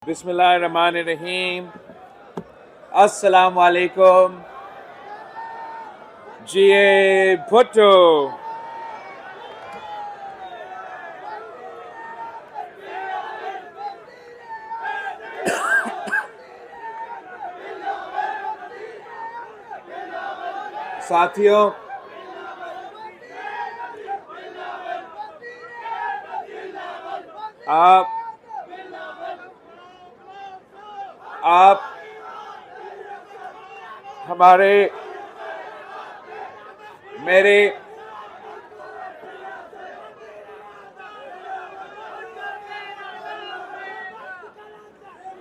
बिस्मिल्लाहिर्रहमानिर्रहीम। अस्सलाम वालेकुम। जिए भुट्टो। साथियों, आप हमारे मेरे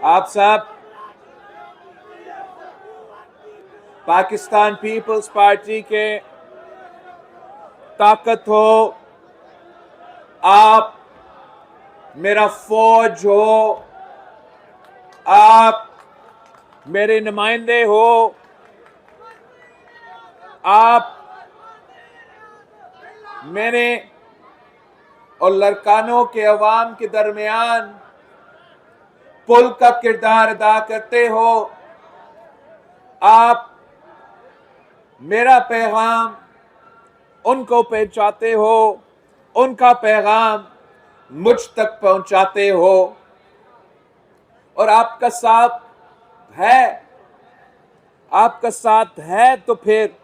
आप सब पाकिस्तान पीपल्स पार्टी के ताकत हो, आप मेरा फौज हो, आप मेरे नुमाइंदे हो, आप मेरे और लड़कानों के अवाम के दरमियान पुल का किरदार अदा करते हो। आप मेरा पैगाम उनको पहुंचाते हो, उनका पैगाम मुझ तक पहुंचाते हो, और आपका साथ है तो फिर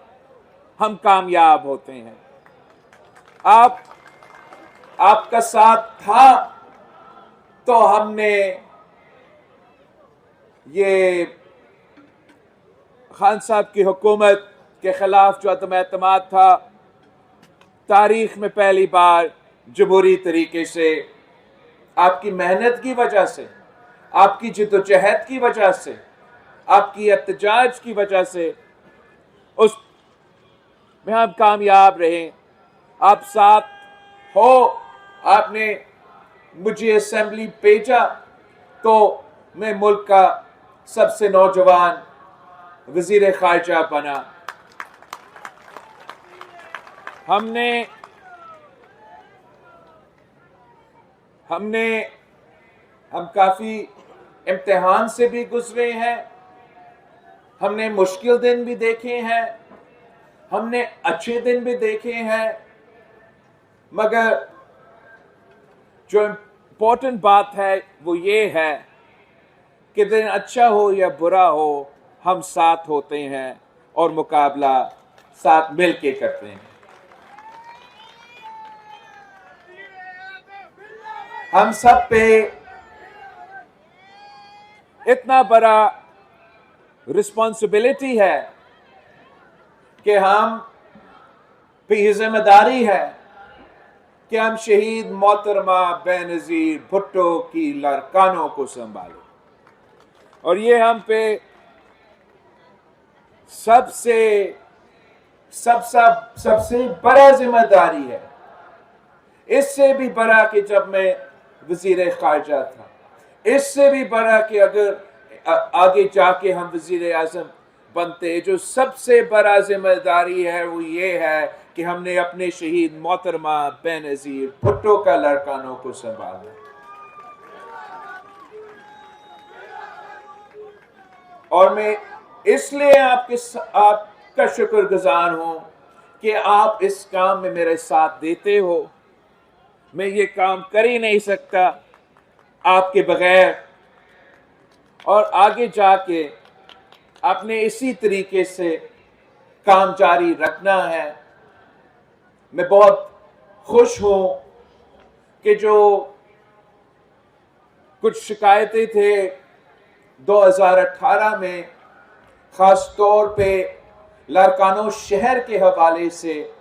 हम कामयाब होते हैं। आपका साथ था तो हमने ये खान साहब की हुकूमत के खिलाफ जो अदम एतमाद था, तारीख में पहली बार जमहूरी तरीके से आपकी मेहनत की वजह से, आपकी जिद्दोजहद की वजह से, आपकी एहतजाज की वजह से उस में हम कामयाब रहे। आप साथ हो, आपने मुझे असेंबली भेजा तो मैं मुल्क का सबसे नौजवान वजीर खारजा बना। हम काफी इम्तिहान से भी गुजरे हैं, हमने मुश्किल दिन भी देखे हैं, हमने अच्छे दिन भी देखे हैं, मगर जो इम्पोर्टेंट बात है वो ये है कि दिन अच्छा हो या बुरा हो, हम साथ होते हैं और मुकाबला साथ मिलके करते हैं। हम सब पे इतना बड़ा रिस्पॉन्सिबिलिटी है कि हम पे ये जिम्मेदारी है कि हम शहीद मोहतरमा बेनज़ीर भुट्टो की लड़कानों को संभालें, और ये हम पे सबसे बड़ा जिम्मेदारी है। इससे भी बड़ा कि जब मैं वजीर खारजा था, इससे भी बड़ा कि अगर आगे जाके हम वजीर आज़म बनते, जो सबसे बड़ा जिम्मेदारी है वो ये है कि हमने अपने शहीद मोहतरमा बेनज़ीर भुट्टो का लड़कानों को संभालना। और मैं इसलिए आपका शुक्रगुजार हूं कि आप इस काम में मेरे साथ देते हो। मैं ये काम कर ही नहीं सकता आपके बगैर, और आगे जाके आपने इसी तरीके से काम जारी रखना है। मैं बहुत खुश हूं कि जो कुछ शिकायतें थे 2018 में, खास तौर पे लारकानो शहर के हवाले से,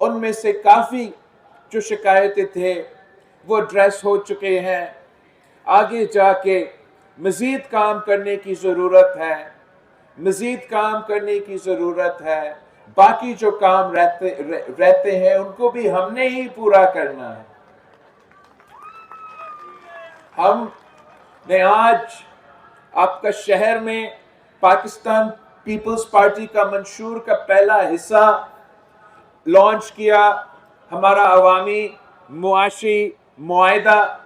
उनमें से काफ़ी जो शिकायतें थे वो एड्रेस हो चुके हैं। आगे जाके मज़ीद काम करने की ज़रूरत है, मज़ीद काम करने की ज़रूरत है। बाकी जो काम रहते हैं उनको भी हमने ही पूरा करना है। हमने आज आपका शहर में पाकिस्तान पीपल्स पार्टी का मंशूर का पहला हिस्सा लॉन्च किया, हमारा अवामी मुआशी मुआहिदा,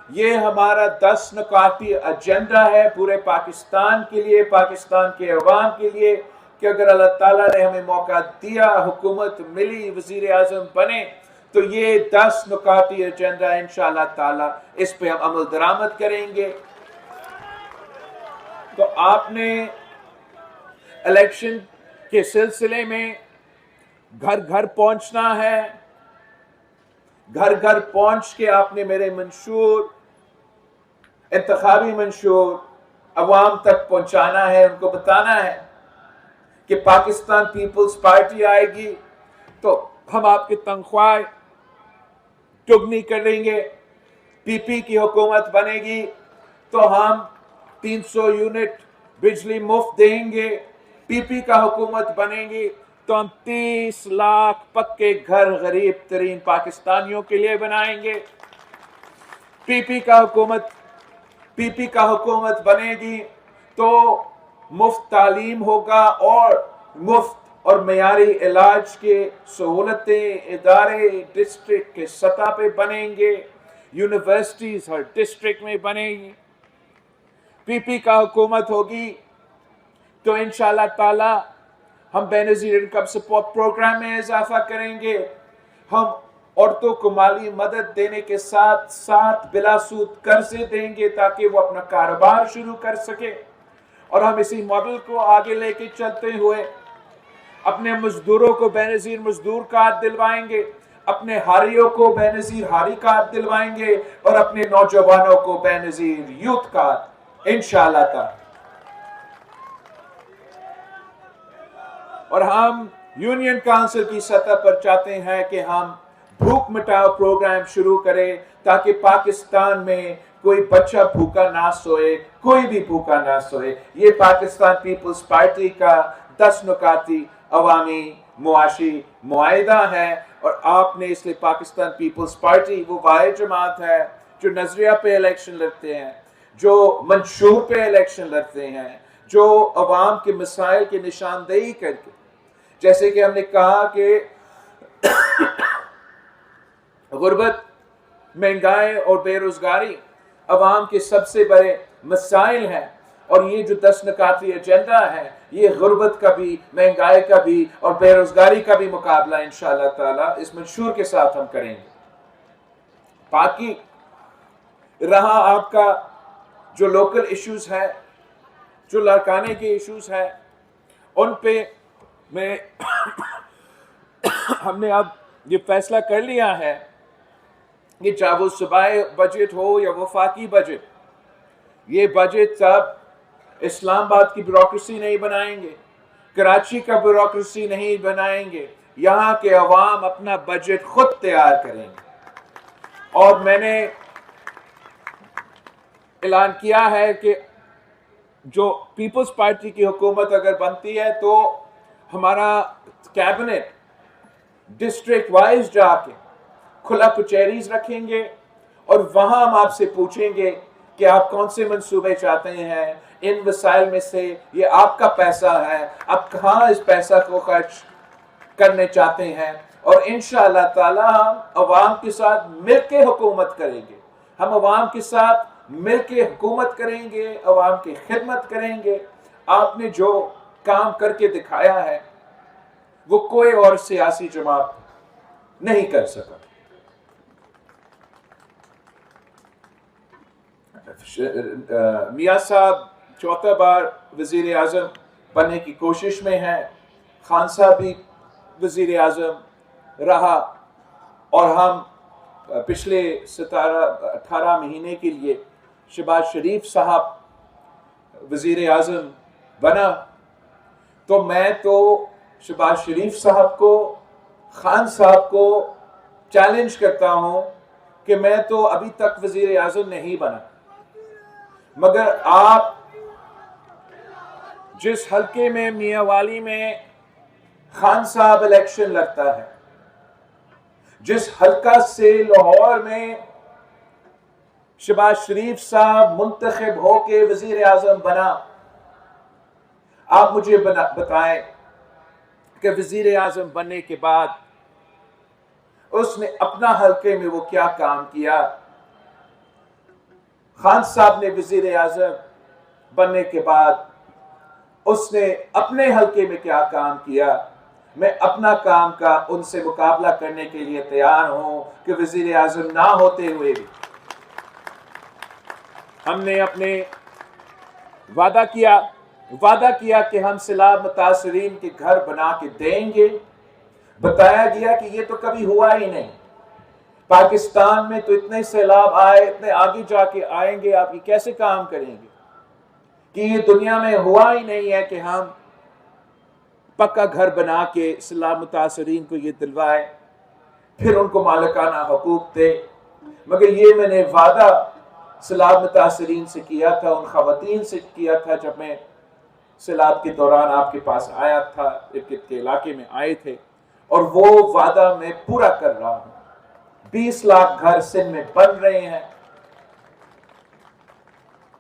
ये हमारा 10 नुकाती एजेंडा है पूरे पाकिस्तान के लिए, पाकिस्तान के अवाम के लिए, कि अगर अल्लाह ताला ने हमें मौका दिया, हुकूमत मिली, वजीर आजम बने, तो ये 10 नुकाती एजेंडा इंशाअल्लाह ताला इस पे हम अमल दरामद करेंगे। तो आपने इलेक्शन के सिलसिले में घर घर पहुंचना है, घर घर पहुंच के आपने मेरे मंशूर, इंतखाबी मंशूर अवाम तक पहुंचाना है, उनको बताना है कि पाकिस्तान पीपल्स पार्टी आएगी तो हम आपकी तनख्वाह दुगनी करेंगे, पीपी की हुकूमत बनेगी तो हम 300 यूनिट बिजली मुफ्त देंगे, पीपी का हुकूमत बनेगी तो हम 30 लाख पक्के घर गरीब तरीन पाकिस्तानियों के लिए बनाएंगे। पीपी का हुकूमत बनेगी तो मुफ्त तालीम होगा और मुफ्त और मयारी इलाज के सहूलतें इदारे डिस्ट्रिक्ट के सतह पे बनेंगे, यूनिवर्सिटीज हर डिस्ट्रिक्ट में बनेगी। पीपी का हुकूमत होगी तो इंशाअल्लाह ताला हम बेनज़ीर इनकम सपोर्ट प्रोग्राम में इजाफा करेंगे। हम औरतों को माली मदद देने के साथ साथ बिलासूद कर्जे देंगे ताकि वो अपना कारोबार शुरू कर सके। और हम इसी मॉडल को आगे लेके चलते हुए अपने मजदूरों को बेनज़ीर मजदूर कार्ड दिलवाएंगे, अपने हारियों को बेनज़ीर हारी कार्ड दिलवाएंगे और अपने नौजवानों को बेनज़ीर यूथ कार्ड इंशाअल्लाह ताला। और हम यूनियन काउंसिल की सतह पर चाहते हैं कि हम भूख मिटाओ प्रोग्राम शुरू करें ताकि पाकिस्तान में कोई बच्चा भूखा ना सोए, कोई भी भूखा ना सोए। ये पाकिस्तान पीपल्स पार्टी का 10 नुकाती अवामी मुआशी मुआहिदा है और आपने इसलिए पाकिस्तान पीपल्स पार्टी वो वाहिद जमात है जो नजरिया पे इलेक्शन लड़ते हैं, जो मंशूर पे इलेक्शन लड़ते हैं, जो अवाम के मसाइल की निशानदेही करके, जैसे कि हमने कहा कि गुर्बत, महंगाई और बेरोजगारी अवाम के सबसे बड़े मसाइल हैं और ये जो 10 नुकाती एजेंडा है ये गुर्बत का भी, महंगाई का भी और बेरोजगारी का भी मुकाबला इंशाअल्लाह ताला इस मंशूर के साथ हम करेंगे। बाकी रहा आपका जो लोकल इश्यूज है, जो लारकाने के इश्यूज है, उन पे में हमने अब ये फैसला कर लिया है कि चाहे वो सूबाई बजट हो या वफाकी बजट, ये बजट सब इस्लामाबाद की ब्यूरोक्रेसी नहीं बनाएंगे, कराची का ब्यूरोक्रेसी नहीं बनाएंगे, यहाँ के अवाम अपना बजट खुद तैयार करेंगे। और मैंने ऐलान किया है कि जो पीपल्स पार्टी की हुकूमत अगर बनती है तो हमारा कैबिनेट डिस्ट्रिक्ट वाइज जाके खुला कचहरीज रखेंगे और वहां हम आपसे पूछेंगे कि आप कौन से मंसूबे चाहते हैं, इन वसाइल में से ये आपका पैसा है, आप कहाँ इस पैसा को खर्च करने चाहते हैं। और इंशाअल्लाह ताला हम अवाम के साथ मिलके हुकूमत करेंगे, हम अवाम के साथ मिलके हुकूमत करेंगे, अवाम की खिदमत करेंगे। आपने जो काम करके दिखाया है वो कोई और सियासी जमात नहीं कर सका। मियां साहब चौथा बार वजीर आजम बनने की कोशिश में हैं, खान साहब भी वजीर आजम रहा और हम पिछले 17-18 महीने के लिए शहबाज शरीफ साहब वजीर आजम बना। तो मैं तो शहबाज शरीफ साहब को, खान साहब को चैलेंज करता हूं कि मैं तो अभी तक वजीर आजम नहीं बना, मगर आप जिस हल्के में मियांवाली में खान साहब इलेक्शन लड़ता है, जिस हल्का से लाहौर में शहबाज शरीफ साहब मुंतखब होके वजीर आजम बना, आप मुझे बताएं कि वजीर आजम बनने के बाद उसने अपना हल्के में वो क्या काम किया। खान साहब ने वजीर आजम बनने के बाद उसने अपने हल्के में क्या काम किया, मैं अपना काम का उनसे मुकाबला करने के लिए तैयार हूं कि वजीर आजम ना होते हुए भी हमने अपने वादा किया कि हम सैलाब मुतासरीन के घर बना के देंगे। बताया गया कि ये तो कभी हुआ ही नहीं। पाकिस्तान में तो इतने सैलाब आए, इतने आगे जाके आएंगे, आप ये कैसे काम करेंगे कि ये दुनिया में हुआ ही नहीं है कि हम पक्का घर बना के सैलाब मुतासरीन को ये दिलवाए, फिर उनको मालिकाना हकूक दे। मगर ये मैंने वादा सैलाब मुतासरीन से किया था, उन खवातीन से किया था जब मैं सैलाब के दौरान आपके पास आया था, इर्किद के इलाके में आए थे, और वो वादा मैं पूरा कर रहा हूं। 20 लाख घर सिंध में बन रहे हैं।